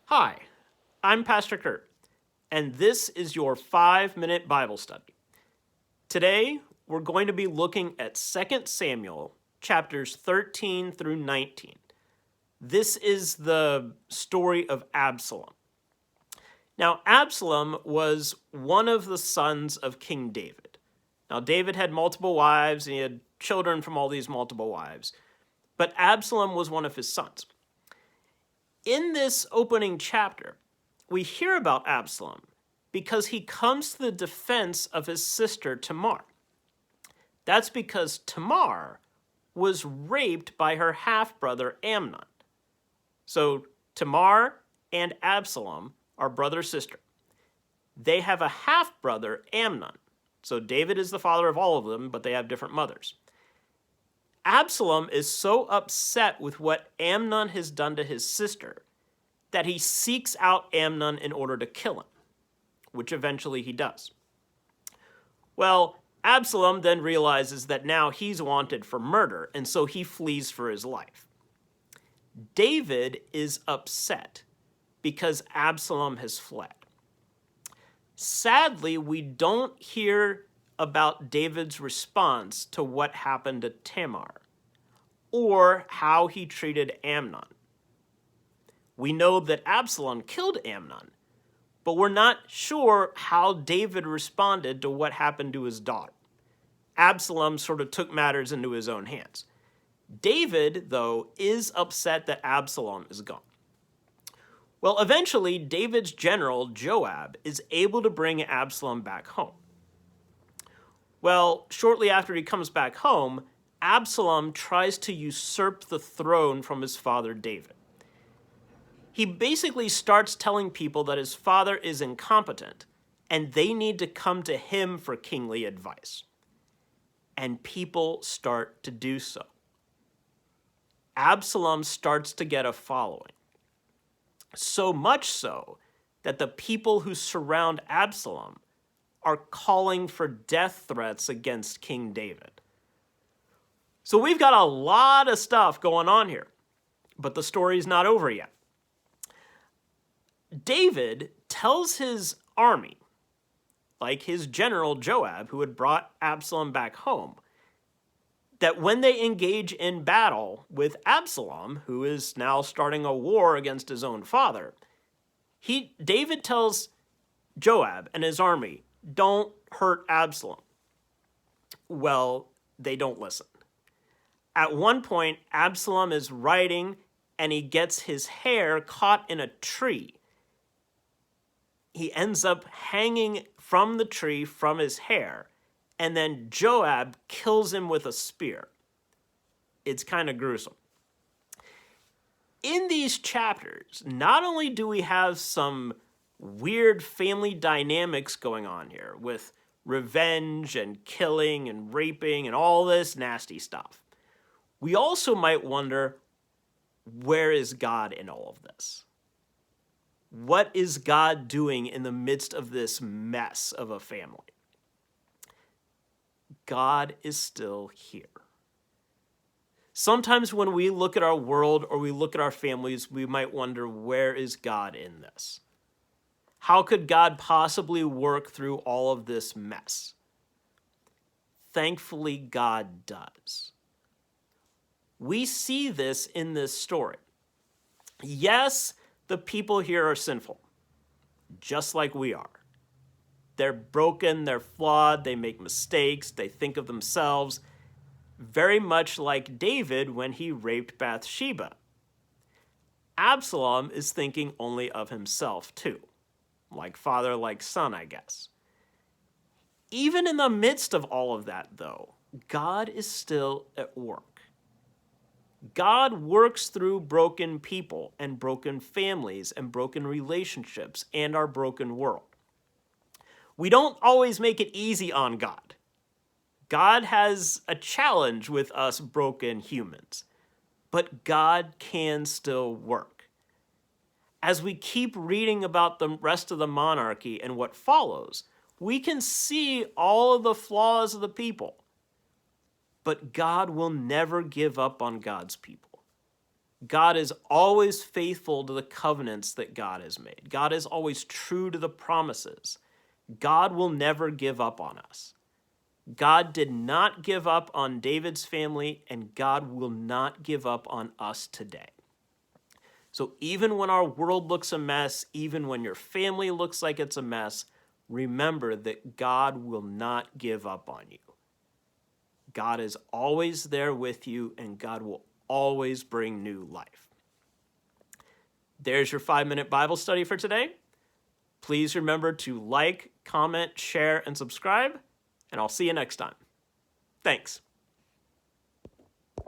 Hi, I'm Pastor Kurt, and this is your 5-minute Bible study. Today, we're going to be looking at 2 Samuel chapters 13 through 19. This is the story of Absalom. Now, Absalom was one of the sons of King David. Now, David had multiple wives, and he had children from all these multiple wives, but Absalom was one of his sons. In this opening chapter, we hear about Absalom because he comes to the defense of his sister Tamar. That's because Tamar was raped by her half-brother Amnon. So Tamar and Absalom are brother-sister. They have a half-brother, Amnon. So David is the father of all of them, but they have different mothers. Absalom is so upset with what Amnon has done to his sister that he seeks out Amnon in order to kill him, which eventually he does. Well, Absalom then realizes that now he's wanted for murder, and so he flees for his life. David is upset because Absalom has fled. Sadly, we don't hear about David's response to what happened to Tamar, or how he treated Amnon. We know that Absalom killed Amnon, but we're not sure how David responded to what happened to his daughter. Absalom sort of took matters into his own hands. David, though, is upset that Absalom is gone. Well, eventually, David's general, Joab, is able to bring Absalom back home. Well, shortly after he comes back home, Absalom tries to usurp the throne from his father David. He basically starts telling people that his father is incompetent and they need to come to him for kingly advice. And people start to do so. Absalom starts to get a following. So much so that the people who surround Absalom are calling for death threats against King David. So we've got a lot of stuff going on here, but the story's not over yet. David tells his army, like his general Joab, who had brought Absalom back home, that when they engage in battle with Absalom, who is now starting a war against his own father, David tells Joab and his army, don't hurt Absalom. Well, they don't listen. At one point, Absalom is riding and he gets his hair caught in a tree. He ends up hanging from the tree from his hair, and then Joab kills him with a spear. It's kind of gruesome. In these chapters, not only do we have some weird family dynamics going on here with revenge and killing and raping and all this nasty stuff, we also might wonder, where is God in all of this? What is God doing in the midst of this mess of a family? God is still here. Sometimes when we look at our world or we look at our families, we might wonder, where is God in this? How could God possibly work through all of this mess? Thankfully, God does. We see this in this story. Yes, the people here are sinful, just like we are. They're broken, they're flawed, they make mistakes, they think of themselves, very much like David when he raped Bathsheba. Absalom is thinking only of himself too, like father, like son, I guess. Even in the midst of all of that, though, God is still at work. God works through broken people and broken families and broken relationships and our broken world. We don't always make it easy on God. God has a challenge with us broken humans, but God can still work. As we keep reading about the rest of the monarchy and what follows, we can see all of the flaws of the people. But God will never give up on God's people. God is always faithful to the covenants that God has made. God is always true to the promises. God will never give up on us. God did not give up on David's family, and God will not give up on us today. So even when our world looks a mess, even when your family looks like it's a mess, remember that God will not give up on you. God is always there with you, and God will always bring new life. There's your 5-minute Bible study for today. Please remember to like, comment, share, and subscribe, and I'll see you next time. Thanks.